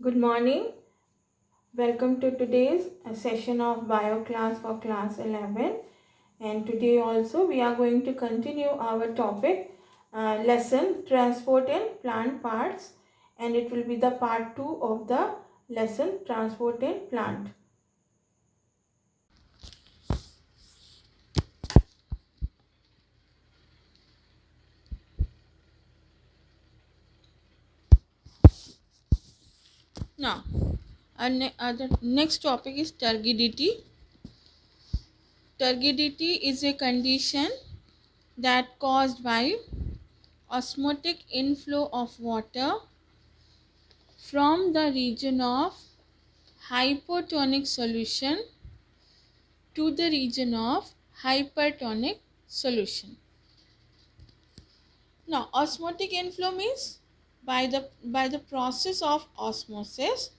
Good morning. Welcome to today's session of bio class for class 11. And today also we are going to continue our topic lesson transport in plant parts, and it will be the part 2 of the lesson transport in plant. Now, the next topic is turgidity. Turgidity is a condition that caused by osmotic inflow of water from the region of hypotonic solution to the region of hypertonic solution. Now, osmotic inflow means by the process of osmosis,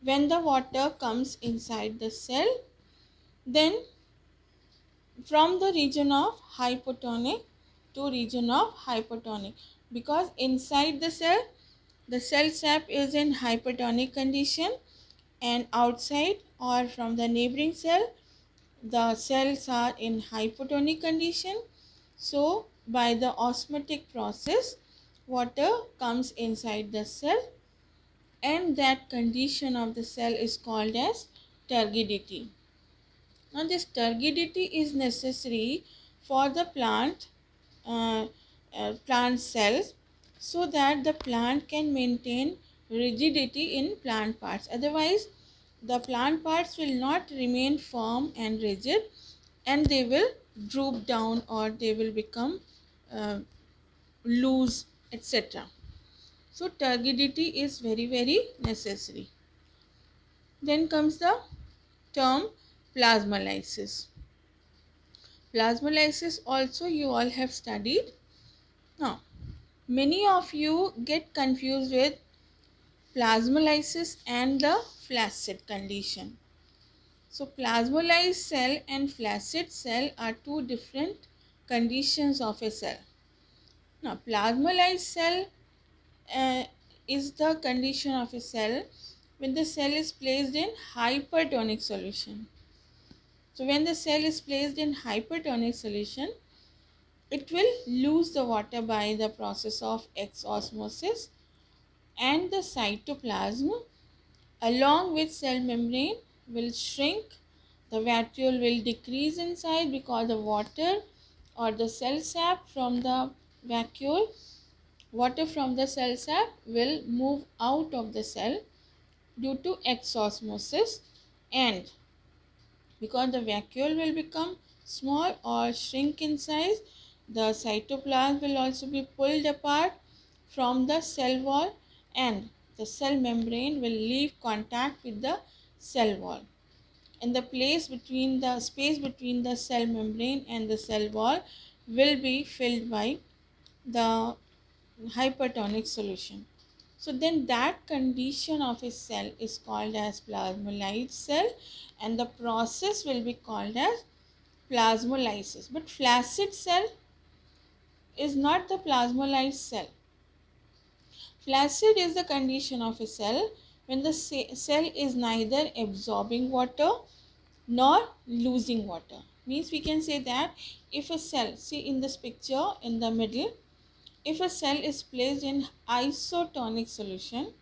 when the water comes inside the cell, then from the region of hypotonic to region of hypertonic, because inside the cell sap is in hypertonic condition, and outside or from the neighboring cell the cells are in hypotonic condition. So by the osmotic process, water comes inside the cell, and that condition of the cell is called as turgidity. Now this turgidity is necessary for the uh, plant cells, so that the plant can maintain rigidity in plant parts. Otherwise, the plant parts will not remain firm and rigid, and they will droop down or they will become uh, loose, etc. So turgidity is very necessary. Then comes the term plasmolysis. Plasmolysis also you all have studied. Now, many of you get confused with plasmolysis and the flaccid condition. So plasmolyzed cell and flaccid cell are two different conditions of a cell. Now, plasmolyzed cell uh, is the condition of a cell when the cell is placed in hypertonic solution. So when the cell is placed in hypertonic solution, it will lose the water by the process of exosmosis, and the cytoplasm along with cell membrane will shrink. The vacuole will decrease inside because the water or the cell sap from the vacuole, water from the cell sap will move out of the cell due to exosmosis, and because the vacuole will become small or shrink in size, the cytoplasm will also be pulled apart from the cell wall, and the cell membrane will leave contact with the cell wall, and the space between the cell membrane and the cell wall will be filled by the hypertonic solution. So then that condition of a cell is called as plasmolyzed cell, and the process will be called as plasmolysis. But flaccid cell is not the plasmolyzed cell. Flaccid is the condition of a cell when the cell is neither absorbing water nor losing water. Means we can say that if a cell, see in this picture in the middle, if a cell is placed in isotonic solution,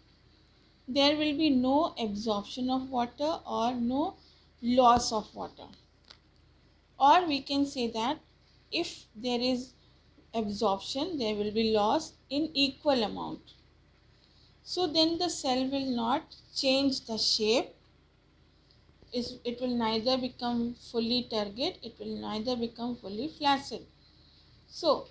there will be no absorption of water or no loss of water. Or we can say that if there is absorption, there will be loss in equal amount. So then the cell will not change the shape. It will neither become fully turgid, it will neither become fully flaccid. So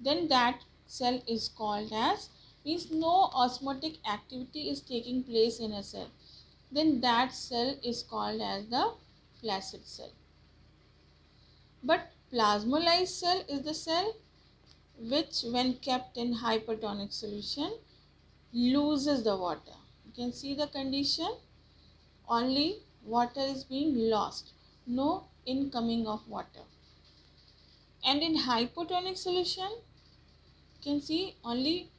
then that cell is called as, means no osmotic activity is taking place in a cell, then that cell is called as the flaccid cell. But plasmolyzed cell is the cell which when kept in hypertonic solution loses the water. You can see the condition, only water is being lost, no incoming of water. And in hypotonic solution, you can see only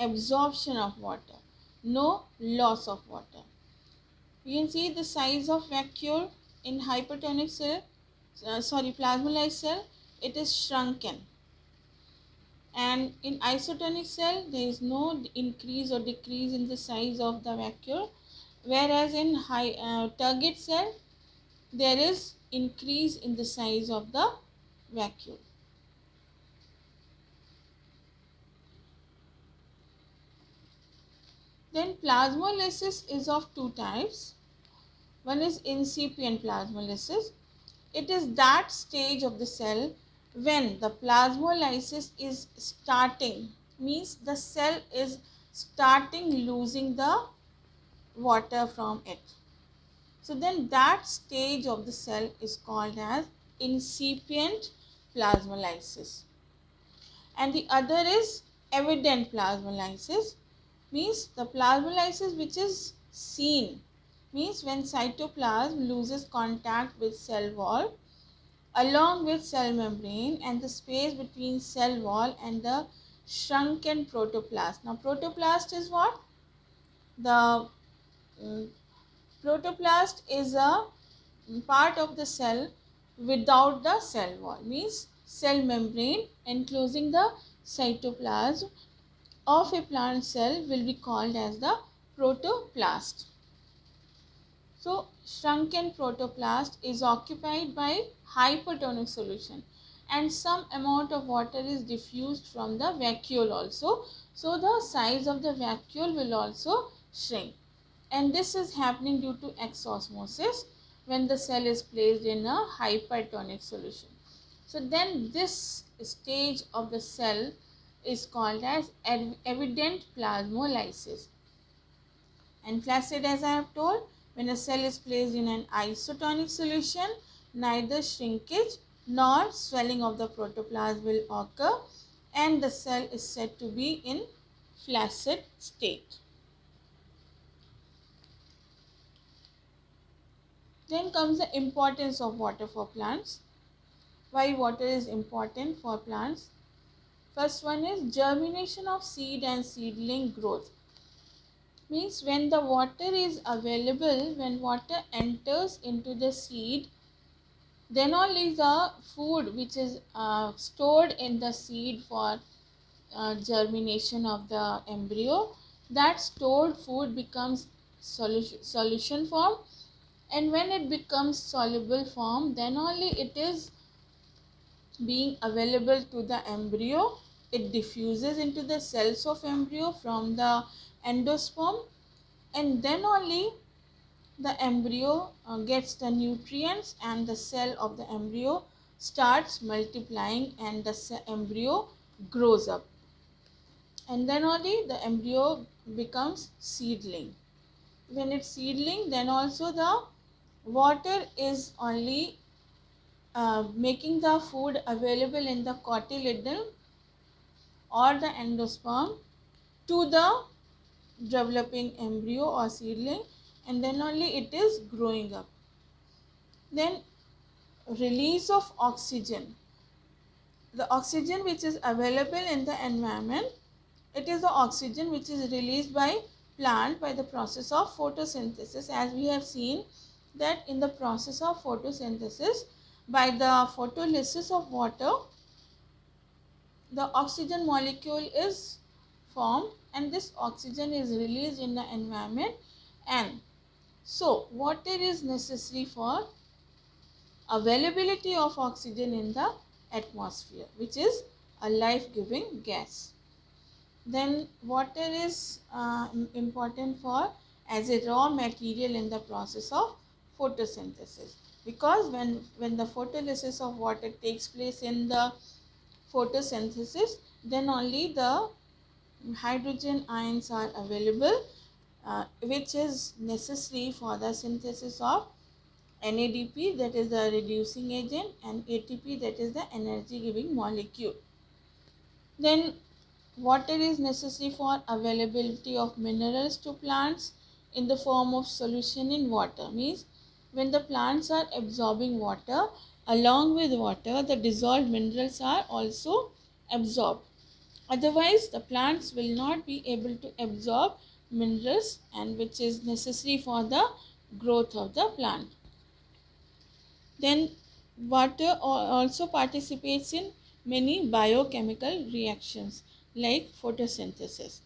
absorption of water, no loss of water. You can see the size of vacuole in hypertonic cell, plasmolized cell, it is shrunken. And in isotonic cell, there is no increase or decrease in the size of the vacuole, whereas in target cell, there is increase in the size of the vacuole. Then plasmolysis is of two types. One is incipient plasmolysis. It is that stage of the cell when the plasmolysis is starting, means the cell is starting losing the water from it. So then that stage of the cell is called as incipient plasmolysis. And the other is evident plasmolysis, means the plasmolysis which is seen, means when cytoplasm loses contact with cell wall along with cell membrane and the space between cell wall and the shrunken protoplast. Now protoplast is what? The protoplast is a part of the cell without the cell wall, means cell membrane enclosing the cytoplasm of a plant cell will be called as the protoplast. So shrunken protoplast is occupied by hypertonic solution and some amount of water is diffused from the vacuole also. So the size of the vacuole will also shrink, and this is happening due to exosmosis when the cell is placed in a hypertonic solution. So then this stage of the cell is called as evident plasmolysis. And flaccid, as I have told, when a cell is placed in an isotonic solution, neither shrinkage nor swelling of the protoplasm will occur and the cell is said to be in flaccid state. Then comes the importance of water for plants. Why water is important for plants? First one is germination of seed and seedling growth. Means when the water is available, when water enters into the seed, then only the food which is stored in the seed for germination of the embryo, that stored food becomes solution form, and when it becomes soluble form, then only it is being available to the embryo. It diffuses into the cells of embryo from the endosperm, and then only the embryo gets the nutrients and the cell of the embryo starts multiplying and the embryo grows up, and then only the embryo becomes seedling. When it's seedling, then also the water is only making the food available in the cotyledon or the endosperm to the developing embryo or seedling, and then only it is growing up. Then release of oxygen. The oxygen which is available in the environment, it is the oxygen which is released by plant by the process of photosynthesis. As we have seen that in the process of photosynthesis, by the photolysis of water, the oxygen molecule is formed and this oxygen is released in the environment, and so water is necessary for availability of oxygen in the atmosphere, which is a life-giving gas. Then water is important for as a raw material in the process of photosynthesis, because when the photolysis of water takes place in the photosynthesis, then only the hydrogen ions are available, which is necessary for the synthesis of NADP, that is the reducing agent, and ATP, that is the energy giving molecule. Then water is necessary for availability of minerals to plants in the form of solution in water. Means when the plants are absorbing water, along with water the dissolved minerals are also absorbed. Otherwise the plants will not be able to absorb minerals and which is necessary for the growth of the plant. Then water also participates in many biochemical reactions like photosynthesis.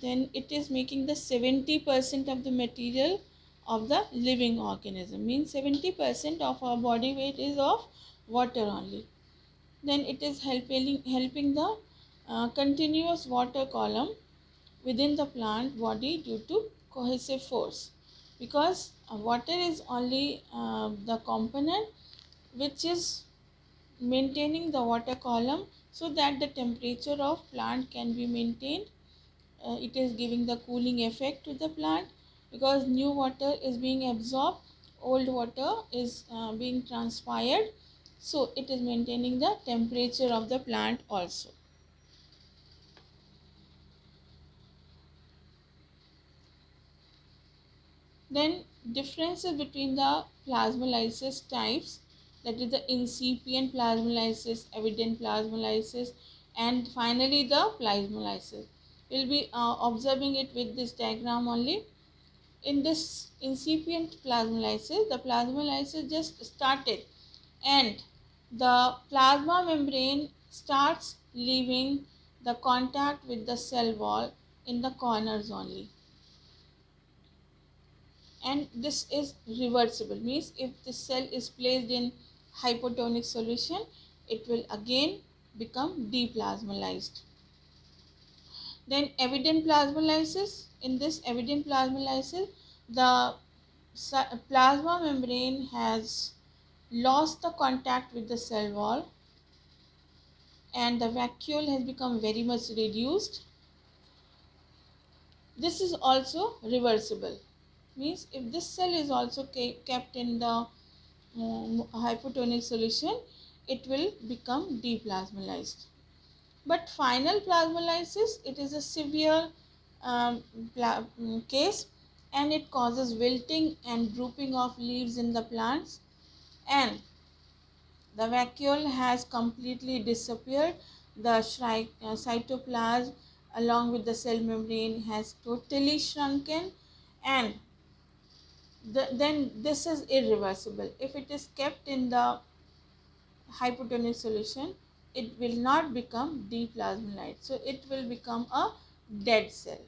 Then it is making the 70% of the material of the living organism, means 70% of our body weight is of water only. Then it is helping the continuous water column within the plant body due to cohesive force, because water is only the component which is maintaining the water column so that the temperature of plant can be maintained. It is giving the cooling effect to the plant because new water is being absorbed, old water is being transpired, so it is maintaining the temperature of the plant also. Then differences between the plasmolysis types, that is the incipient plasmolysis, evident plasmolysis, and finally the plasmolysis. We'll be observing it with this diagram only. In this incipient plasmolysis, the plasmolysis just started and the plasma membrane starts leaving the contact with the cell wall in the corners only. And this is reversible, means if the cell is placed in hypotonic solution, it will again become deplasmolysed. Then evident plasmolysis, in this evident plasmolysis, the plasma membrane has lost the contact with the cell wall and the vacuole has become very much reduced. This is also reversible, means if this cell is also kept in the hypotonic solution, it will become deplasmolysed. But final plasmolysis, it is a severe case and it causes wilting and drooping of leaves in the plants, and the vacuole has completely disappeared. The cytoplasm along with the cell membrane has totally shrunken, and then this is irreversible. If it is kept in the hypotonic solution, it will not become deplasmolysed, so it will become a dead cell.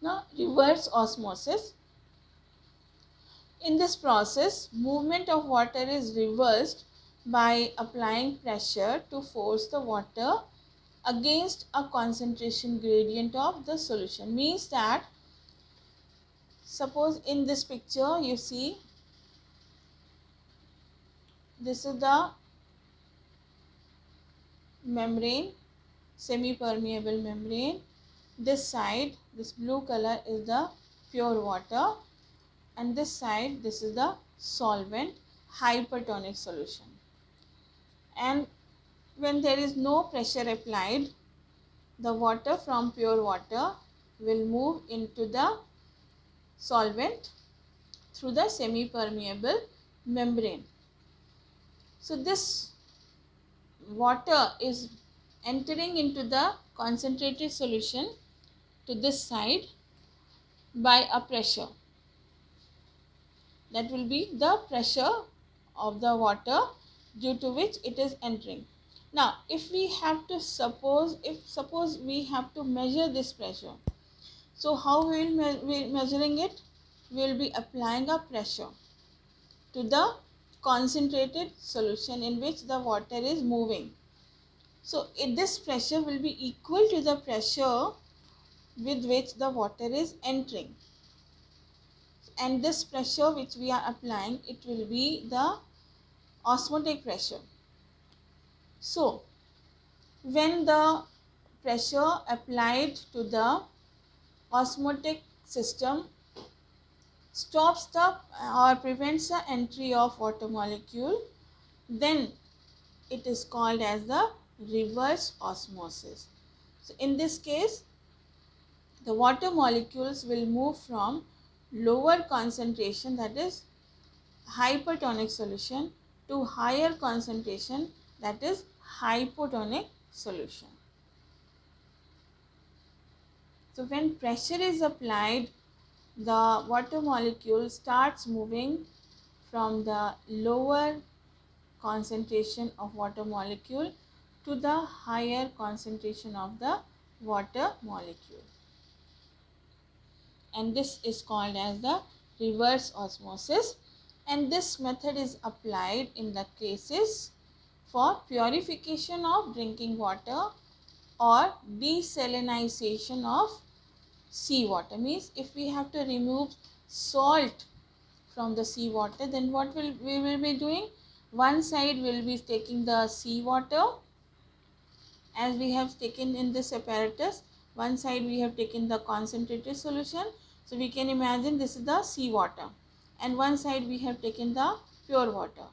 Now reverse osmosis. In this process, movement of water is reversed by applying pressure to force the water against a concentration gradient of the solution. Means that suppose in this picture you see this is the membrane, semi-permeable membrane. This side, this blue color is the pure water, and this side, this is the solvent, hypertonic solution. And when there is no pressure applied, the water from pure water will move into the solvent through the semi-permeable membrane. So this water is entering into the concentrated solution to this side by a pressure. That will be the pressure of the water due to which it is entering. Now if we have to suppose we have to measure this pressure, so how we will be measuring it? We will be applying a pressure to the concentrated solution in which the water is moving. So this pressure will be equal to the pressure with which the water is entering, and this pressure which we are applying, it will be the osmotic pressure. So when the pressure applied to the osmotic system stops the or prevents the entry of water molecule, then it is called as the reverse osmosis. So in this case, the water molecules will move from lower concentration, that is hypertonic solution, to higher concentration, that is hypotonic solution. So when pressure is applied, the water molecule starts moving from the lower concentration of water molecule to the higher concentration of the water molecule, and this is called as the reverse osmosis, and this method is applied in the cases for purification of drinking water or desalinization of seawater. Means if we have to remove salt from the seawater, then what we will be doing? One side will be taking the seawater, as we have taken in this apparatus. One side we have taken the concentrated solution. So we can imagine this is the seawater, and one side we have taken the pure water,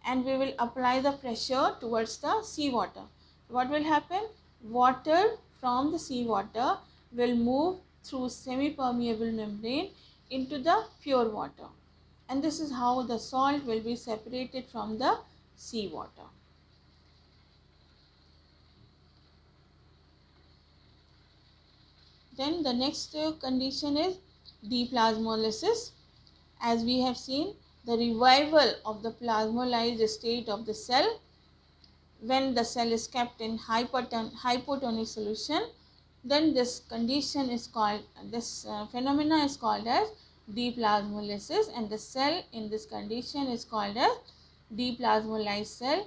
and we will apply the pressure towards the seawater. What will happen? Water from the seawater will move through semi-permeable membrane into the pure water, and this is how the salt will be separated from the seawater. Then the next condition is deplasmolysis. As we have seen, the revival of the plasmolysed state of the cell when the cell is kept in hypotonic solution, then this condition is called, this phenomena is called as deplasmolysis, and the cell in this condition is called as deplasmolysed cell,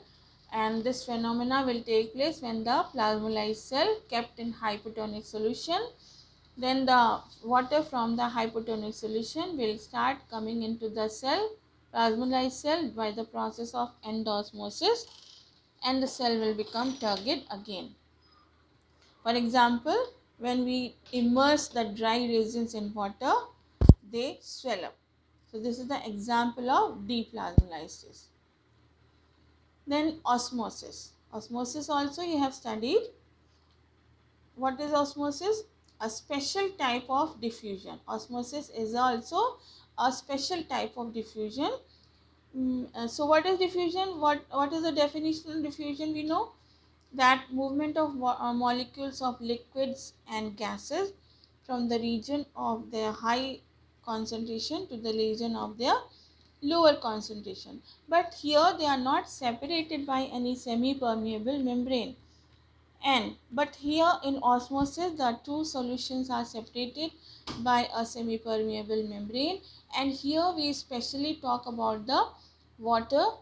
and this phenomena will take place when the plasmolysed cell kept in hypotonic solution. Then the water from the hypotonic solution will start coming into the cell, plasmolysed cell, by the process of endosmosis, and the cell will become turgid again. For example, when we immerse the dry resins in water, they swell up. So this is the example of deplasmolysis. Then osmosis. Osmosis also you have studied. What is osmosis? A special type of diffusion. Osmosis is also a special type of diffusion. So what is diffusion? What is the definition of diffusion? We know that movement of molecules of liquids and gases from the region of their high concentration to the region of their lower concentration. But here they are not separated by any semi-permeable membrane. But here in osmosis, the two solutions are separated by a semi-permeable membrane, and here we especially talk about the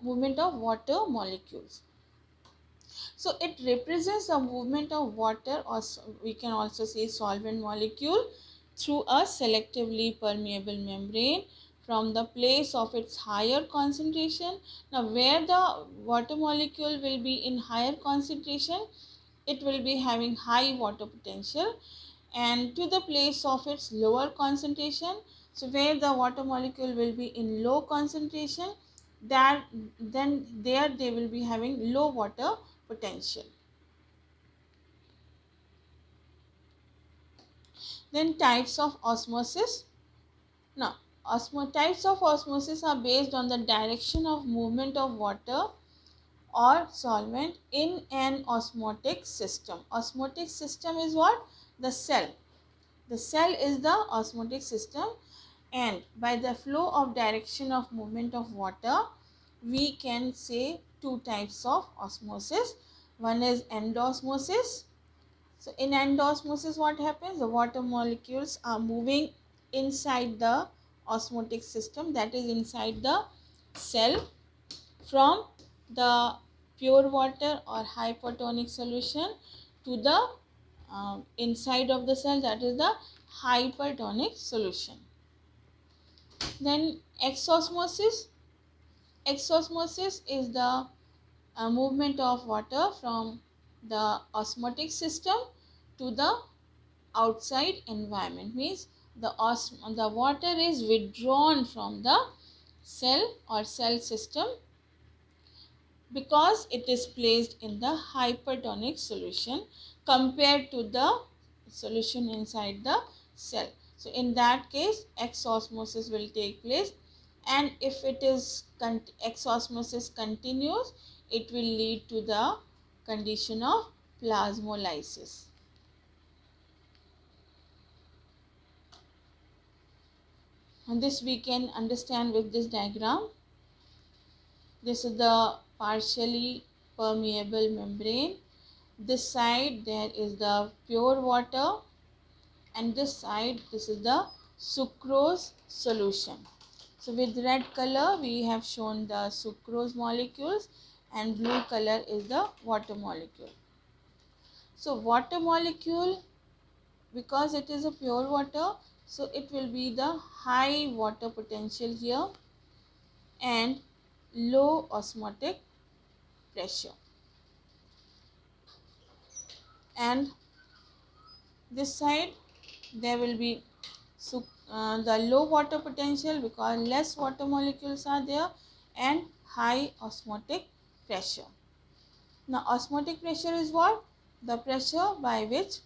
movement of water molecules. So it represents the movement of water, or we can also say solvent molecule, through a selectively permeable membrane from the place of its higher concentration. Now where the water molecule will be in higher concentration, it will be having high water potential, and to the place of its lower concentration, so where the water molecule will be in low concentration, that then there they will be having low water potential. Then types of osmosis. Now types of osmosis are based on the direction of movement of water or solvent in an osmotic system. Osmotic system is what? The cell. The cell is the osmotic system, and by the flow of direction of movement of water, we can say two types of osmosis. One is endosmosis. So in endosmosis, what happens? The water molecules are moving inside the osmotic system, that is inside the cell, from the pure water or hypotonic solution to the inside of the cell, that is the hypertonic solution. Then exosmosis. Exosmosis is the movement of water from the osmotic system to the outside environment. Means the water is withdrawn from the cell or cell system because it is placed in the hypertonic solution compared to the solution inside the cell. So in that case, exosmosis will take place, and if it is exosmosis continues, it will lead to the condition of plasmolysis. And this we can understand with this diagram. This is the partially permeable membrane. This side there is the pure water, and this side this is the sucrose solution. So with red color we have shown the sucrose molecules, and blue color is the water molecule. So water molecule, because it is a pure water, so it will be the high water potential here and low osmotic pressure. And this side there will be the low water potential because less water molecules are there, and high osmotic pressure. Now osmotic pressure is what? The pressure by which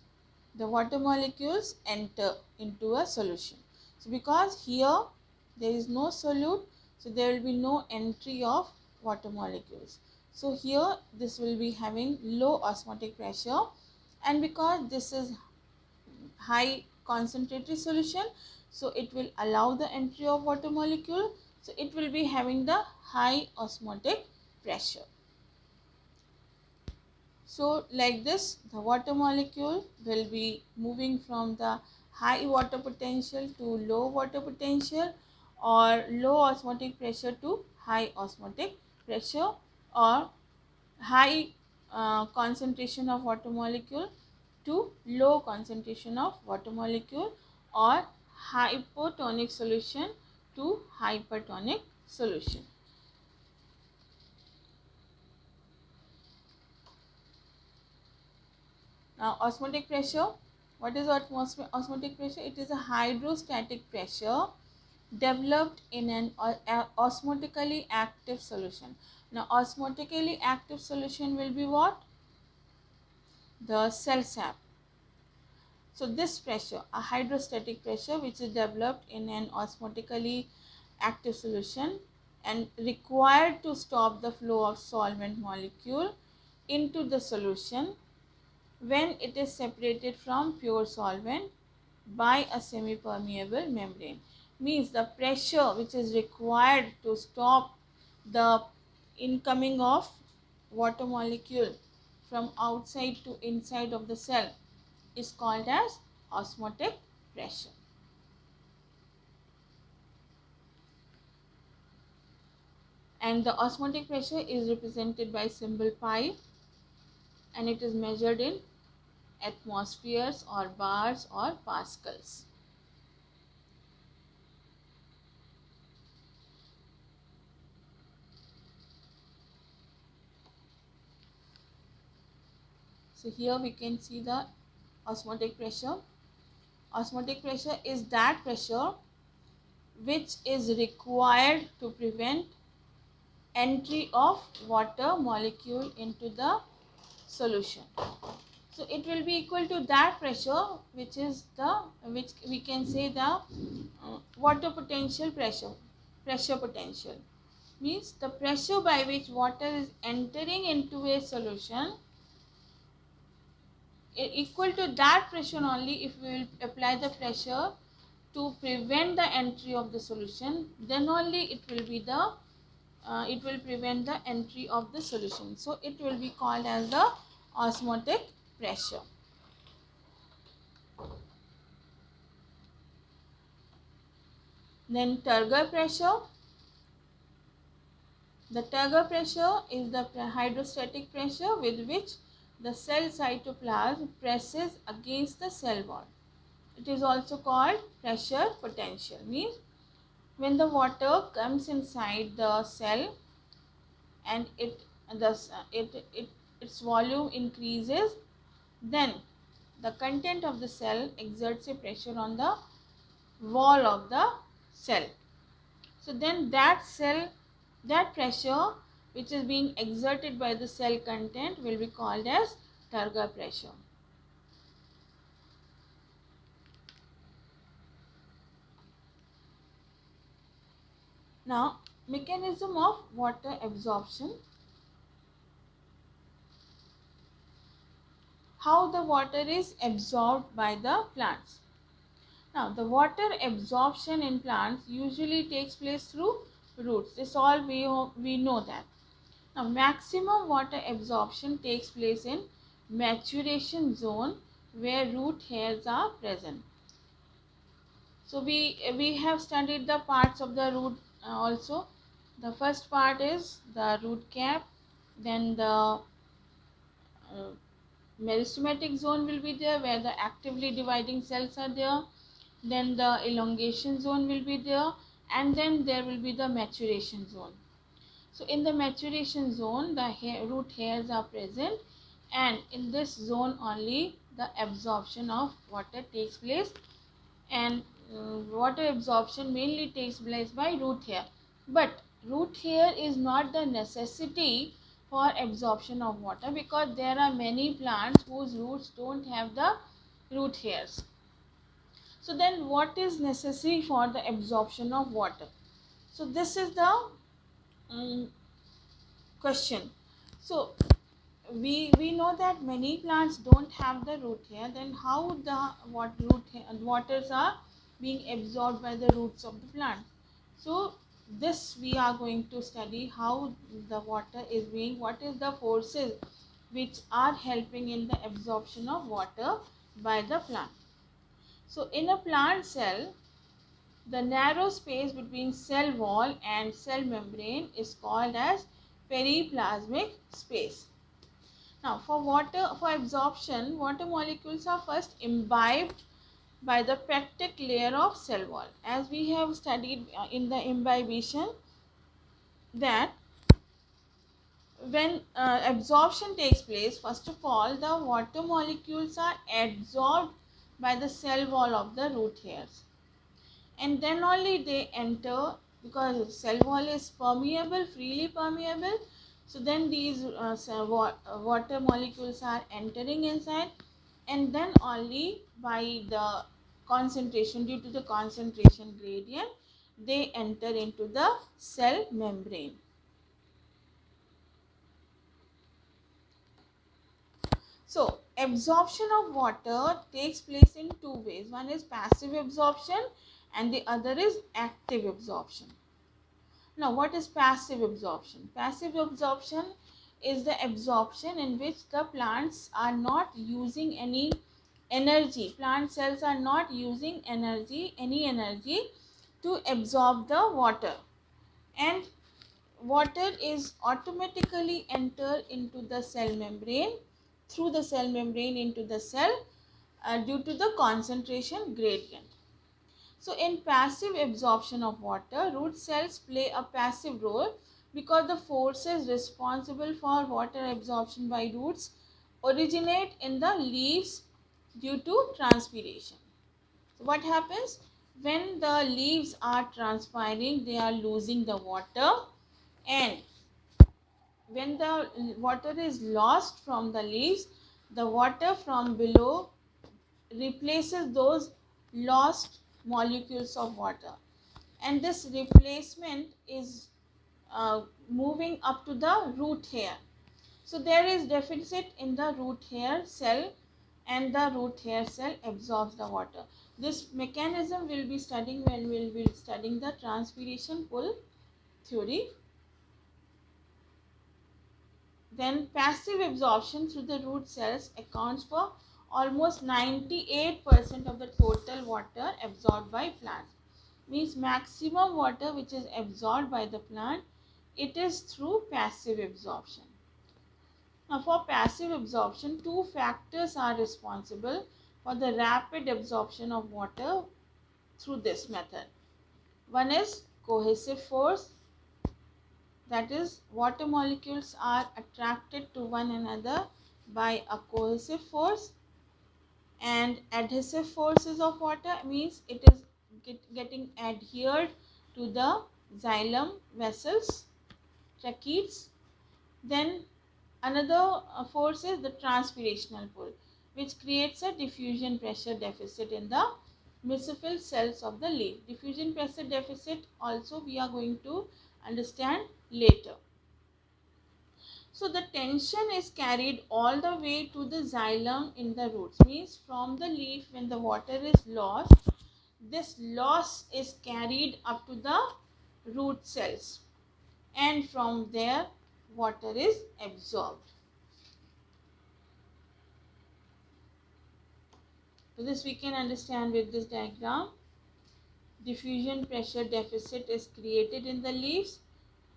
the water molecules enter into a solution. So because here there is no solute, so there will be no entry of water molecules. So here this will be having low osmotic pressure, and because this is high concentrated solution, so it will allow the entry of water molecule, so it will be having the high osmotic pressure. So like this, the water molecule will be moving from the high water potential to low water potential, or low osmotic pressure to high osmotic pressure, or high concentration of water molecule to low concentration of water molecule, or hypotonic solution to hypertonic solution. Now osmotic pressure. What is osmotic pressure? It is a hydrostatic pressure developed in an osmotically active solution. Now osmotically active solution will be what? The cell sap. So this pressure, a hydrostatic pressure which is developed in an osmotically active solution and required to stop the flow of solvent molecule into the solution when it is separated from pure solvent by a semi-permeable membrane. Means the pressure which is required to stop the incoming of water molecule from outside to inside of the cell is called as osmotic pressure. And the osmotic pressure is represented by symbol pi, and it is measured in atmospheres or bars or pascals. So here we can see the osmotic pressure. Osmotic pressure is that pressure which is required to prevent entry of water molecule into the solution. So it will be equal to that pressure which is which we can say the water potential pressure potential. Means the pressure by which water is entering into a solution equal to that pressure only. If we will apply the pressure to prevent the entry of the solution, then only it will be the it will prevent the entry of the solution. So it will be called as the osmotic pressure. Then Turgor pressure. The Turgor pressure is the hydrostatic pressure with which the cell cytoplasm presses against the cell wall. It is also called pressure potential. Means when the water comes inside the cell and its volume increases, then the content of the cell exerts a pressure on the wall of the cell. So then that pressure which is being exerted by the cell content will be called as Turgor pressure. Now, mechanism of water absorption. how the water is absorbed by the plants. Now, the water absorption in plants usually takes place through roots. This all we know that. Now, maximum water absorption takes place in maturation zone where root hairs are present. So, we have studied the parts of the root also. The first part is the root cap, then the meristematic zone will be there where the actively dividing cells are there, then the elongation zone will be there, and then there will be the maturation zone. So in the maturation zone the root hairs are present, and in this zone only the absorption of water takes place, and water absorption mainly takes place by root hair. But root hair is not the necessity for absorption of water, because there are many plants whose roots don't have the root hairs. So then what is necessary for the absorption of water? So this is the um, question. So we know that many plants don't have the root hair. Then how the waters are being absorbed by the roots of the plant? So this we are going to study, how the water is being, what is the forces which are helping in the absorption of water by the plant. So in a plant cell, the narrow space between cell wall and cell membrane is called as periplasmic space. Now, for absorption, water molecules are first imbibed by the pectic layer of cell wall. As we have studied in the imbibition, that when absorption takes place, first of all, the water molecules are absorbed by the cell wall of the root hairs, and then only they enter, because cell wall is permeable, freely permeable. So then these water molecules are entering inside, and then only by the concentration, due to the concentration gradient, they enter into the cell membrane. So absorption of water takes place in two ways. One is passive absorption and the other is active absorption. Now, what is passive absorption? Passive absorption is the absorption in which the plants are not using any energy. Plant cells are not using any energy to absorb the water, and water is automatically entered into the cell membrane, through the cell membrane into the cell, due to the concentration gradient. So in passive absorption of water, root cells play a passive role because the forces responsible for water absorption by roots originate in the leaves due to transpiration. So what happens? When the leaves are transpiring, they are losing the water, and when the water is lost from the leaves, the water from below replaces those lost molecules of water, and this replacement is moving up to the root hair. So there is deficit in the root hair cell, and the root hair cell absorbs the water. This mechanism will be studying when we will be studying the transpiration pull theory. Then passive absorption through the root cells accounts for almost 98% of the total water absorbed by plants. Means maximum water which is absorbed by the plant, it is through passive absorption. Now for passive absorption, two factors are responsible for the rapid absorption of water through this method. One is cohesive force, that is, water molecules are attracted to one another by a cohesive force, and adhesive forces of water means it is getting adhered to the xylem vessels, tracheids. Then another force is the transpirational pull, which creates a diffusion pressure deficit in the mesophyll cells of the leaf. Diffusion pressure deficit also we are going to understand later. So the tension is carried all the way to the xylem in the roots. Means from the leaf, when the water is lost, this loss is carried up to the root cells, and from there water is absorbed. So this we can understand with this diagram. Diffusion pressure deficit is created in the leaves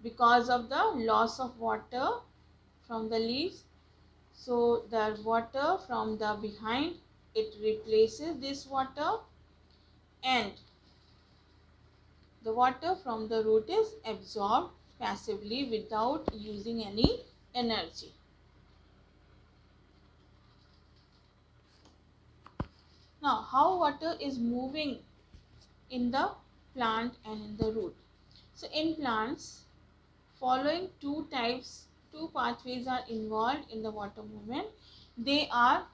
because of the loss of water from the leaves. So the water from the behind, it replaces this water, and the water from the root is absorbed passively without using any energy. Now, how water is moving in the plant and in the root? So in plants, following two pathways are involved in the water movement. They are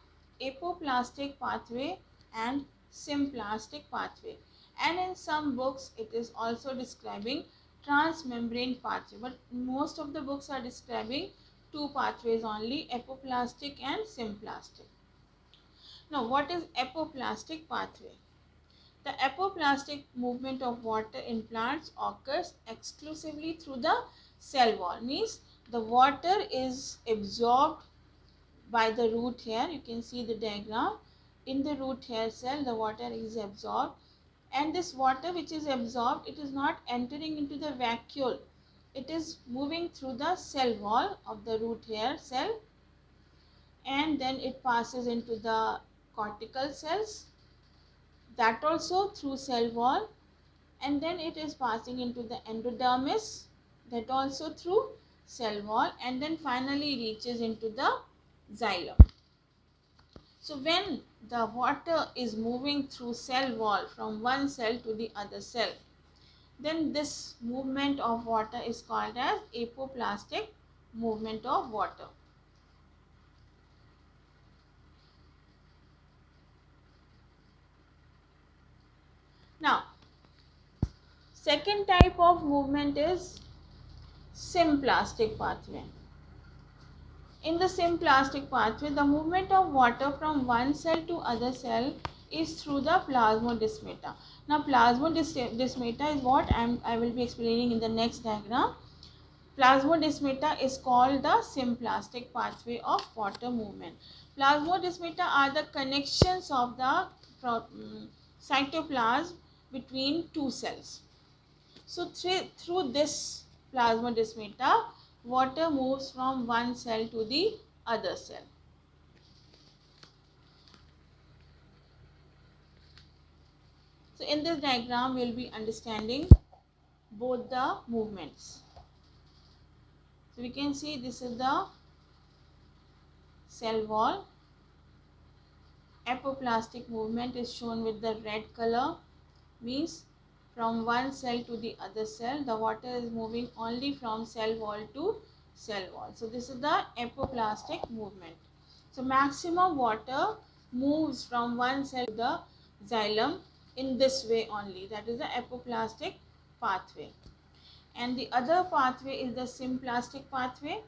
apoplastic pathway and symplastic pathway. And in some books, it is also describing transmembrane pathway. But most of the books are describing two pathways only, apoplastic and symplastic. Now, what is apoplastic pathway? The apoplastic movement of water in plants occurs exclusively through the cell wall. Means the water is absorbed by the root hair. You can see the diagram. In the root hair cell, the water is absorbed, and this water which is absorbed, it is not entering into the vacuole. It is moving through the cell wall of the root hair cell, and then it passes into the cortical cells, that also through cell wall, and then it is passing into the endodermis, that also through cell wall, and then finally reaches into the xylem. So when the water is moving through cell wall from one cell to the other cell, then this movement of water is called as apoplastic movement of water. Now, second type of movement is symplastic pathway. In the symplastic pathway, the movement of water from one cell to other cell is through the plasmodesmata. Now, plasmodesmata is what I will be explaining in the next diagram. Plasmodesmata is called the symplastic pathway of water movement. Plasmodesmata are the connections of the cytoplasm between two cells. So through this plasmodesmata, water moves from one cell to the other cell. So in this diagram, we will be understanding both the movements. So we can see this is the cell wall. Apoplastic movement is shown with the red color, means from one cell to the other cell, the water is moving only from cell wall to cell wall. So this is the apoplastic movement. So maximum water moves from one cell to the xylem in this way only. That is the apoplastic pathway. And the other pathway is the symplastic pathway.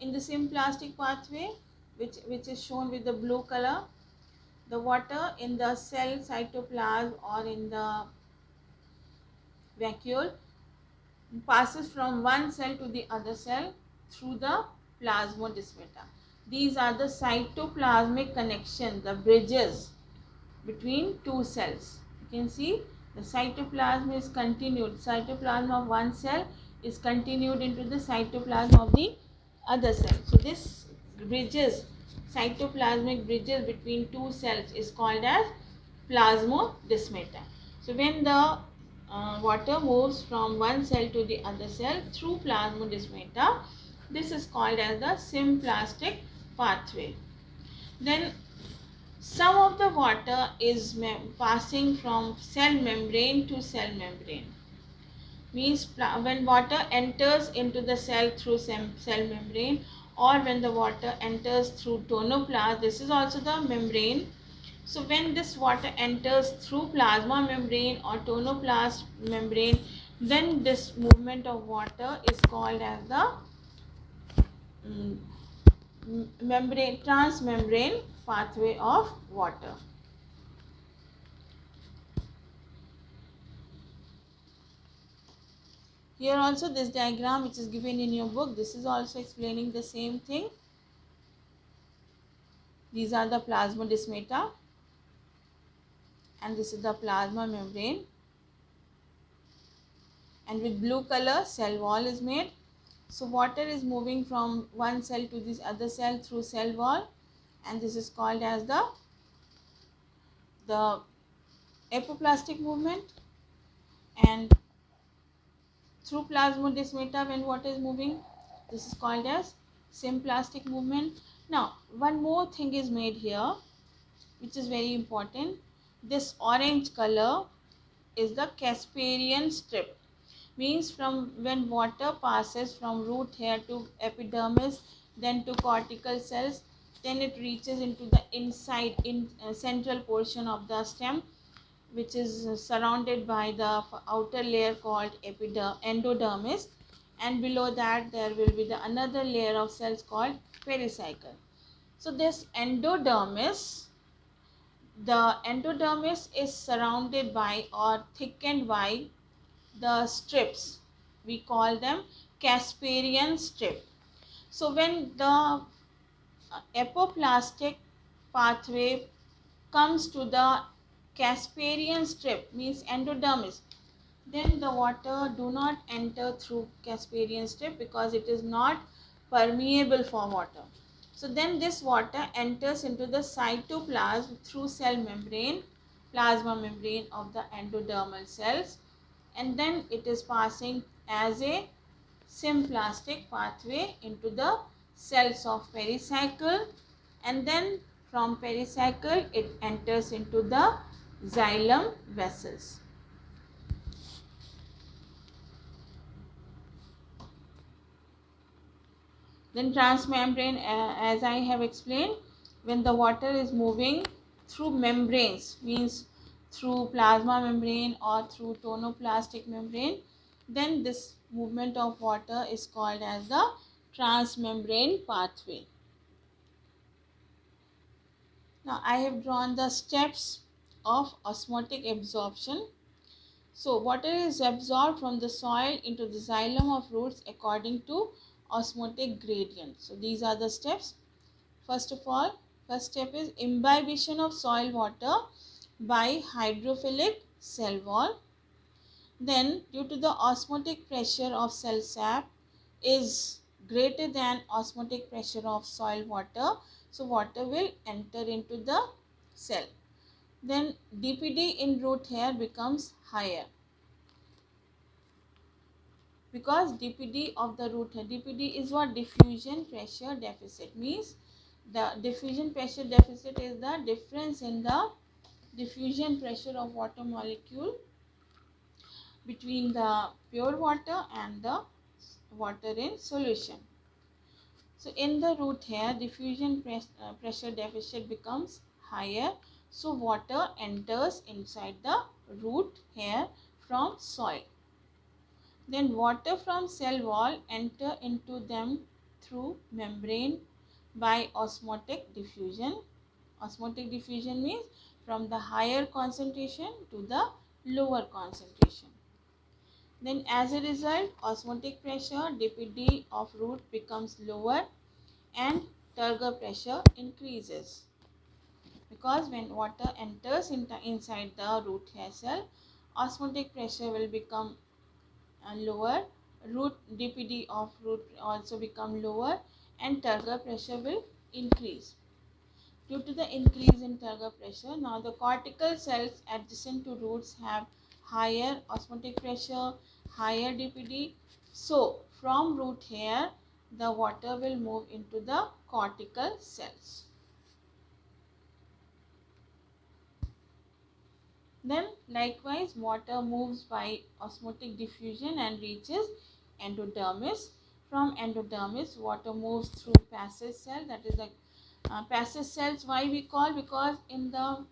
In the symplastic pathway, which is shown with the blue color, the water in the cell cytoplasm or in the vacuole passes from one cell to the other cell through the plasmodesmata. These are the cytoplasmic connections, the bridges between two cells. You can see the cytoplasm is continued. Cytoplasm of one cell is continued into the cytoplasm of the other cell. So this bridges, cytoplasmic bridges between two cells is called as plasmodesmata. So when the water moves from one cell to the other cell through plasmodesmata, this is called as the symplastic pathway. Then some of the water is passing from cell membrane to cell membrane. Means when water enters into the cell through cell membrane, or when the water enters through tonoplasm, this is also the membrane. So when this water enters through plasma membrane or tonoplast membrane, then this movement of water is called as the mm, membrane, transmembrane pathway of water. Here also this diagram which is given in your book, this is also explaining the same thing. These are the plasmodesmata and this is the plasma membrane, and with blue color cell wall is made. So water is moving from one cell to this other cell through cell wall, and this is called as the apoplastic movement. And through plasmodesmata when water is moving, this is called as symplastic movement. Now one more thing is made here which is very important. This orange color is the Casparian strip, means from when water passes from root hair to epidermis, then to cortical cells, then it reaches into the inside in central portion of the stem, which is surrounded by the outer layer called endodermis, and below that there will be the another layer of cells called pericycle. So this endodermis, the endodermis is surrounded by or thickened by the strips. We call them Casparian strip. So when the apoplastic pathway comes to the Casparian strip, means endodermis, then the water do not enter through Casparian strip because it is not permeable for water. So then this water enters into the cytoplasm through cell membrane, plasma membrane of the endodermal cells, and then it is passing as a symplastic pathway into the cells of pericycle, and then from pericycle it enters into the xylem vessels. Then transmembrane, as I have explained, when the water is moving through membranes, means through plasma membrane or through tonoplastic membrane, then this movement of water is called as the transmembrane pathway. Now I have drawn the steps of osmotic absorption. So water is absorbed from the soil into the xylem of roots according to osmotic gradient. So these are the steps. First of all, first step is imbibition of soil water by hydrophilic cell wall. Then due to the osmotic pressure of cell sap is greater than osmotic pressure of soil water, so water will enter into the cell. Then DPD in root hair becomes higher because DPD of the root hair, DPD is what? Diffusion pressure deficit, means the diffusion pressure deficit is the difference in the diffusion pressure of water molecule between the pure water and the water in solution. So in the root hair, diffusion pressure deficit becomes higher, so water enters inside the root hair from soil. Then water from cell wall enter into them through membrane by osmotic diffusion. Osmotic diffusion means from the higher concentration to the lower concentration. Then as a result, osmotic pressure DPD of root becomes lower and turgor pressure increases, because when water enters inside the root hair cell, osmotic pressure will become lower, root DPD of root also become lower, and turgor pressure will increase. Due to the increase in turgor pressure, now the cortical cells adjacent to roots have higher osmotic pressure, higher DPD. So from root hair, the water will move into the cortical cells. Then likewise water moves by osmotic diffusion and reaches endodermis. From endodermis water moves through passage cell, that is the passage cells. Why we call? Because in the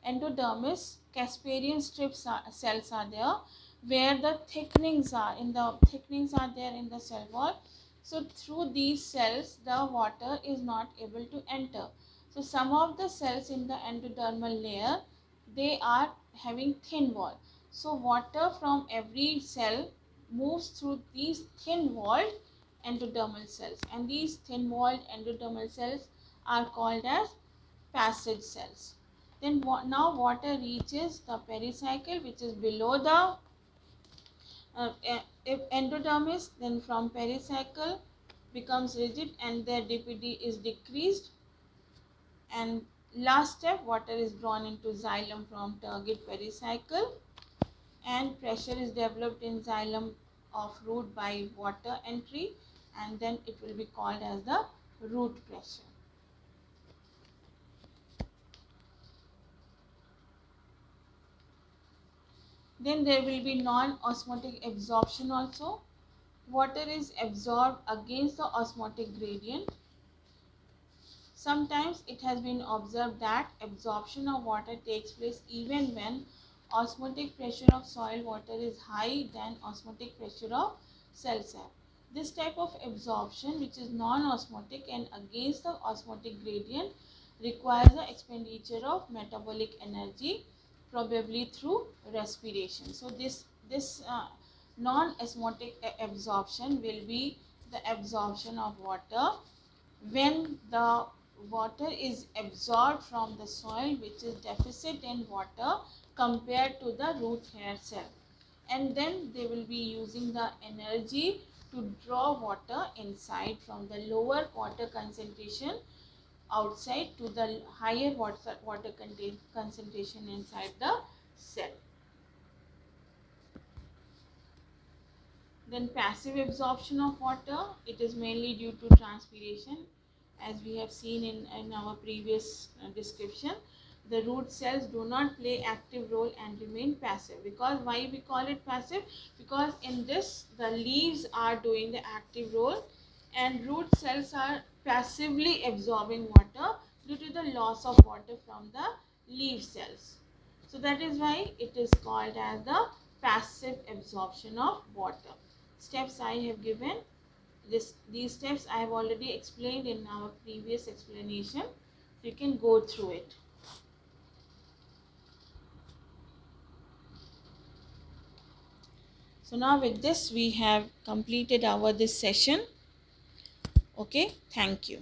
endodermis Casparian cells are there, where the thickenings are there in the cell wall. So through these cells, the water is not able to enter. So some of the cells in the endodermal layer, they are having thin wall. So water from every cell moves through these thin walled endodermal cells, and these thin walled endodermal cells are called as passage cells. Then now water reaches the pericycle, which is below the if endodermis, then from pericycle becomes rigid and their DPD is decreased, and last step, water is drawn into xylem from turgid pericycle, and pressure is developed in xylem of root by water entry, and then it will be called as the root pressure. Then there will be non-osmotic absorption also. Water is absorbed against the osmotic gradient. Sometimes it has been observed that absorption of water takes place even when osmotic pressure of soil water is higher than osmotic pressure of cell sap. This type of absorption, which is non-osmotic and against the osmotic gradient, requires the expenditure of metabolic energy, probably through respiration. So this non-osmotic absorption will be the absorption of water when the water is absorbed from the soil, which is deficit in water compared to the root hair cell, and then they will be using the energy to draw water inside from the lower water concentration outside to the higher water concentration inside the cell. Then passive absorption of water, it is mainly due to transpiration, as we have seen in our previous description. The root cells do not play active role and remain passive. Because why we call it passive? Because in this the leaves are doing the active role and root cells are passively absorbing water due to the loss of water from the leaf cells. So that is why it is called as the passive absorption of water. Steps I have given, these steps I have already explained in our previous explanation. You can go through it. So now with this we have completed our this session. Okay, thank you.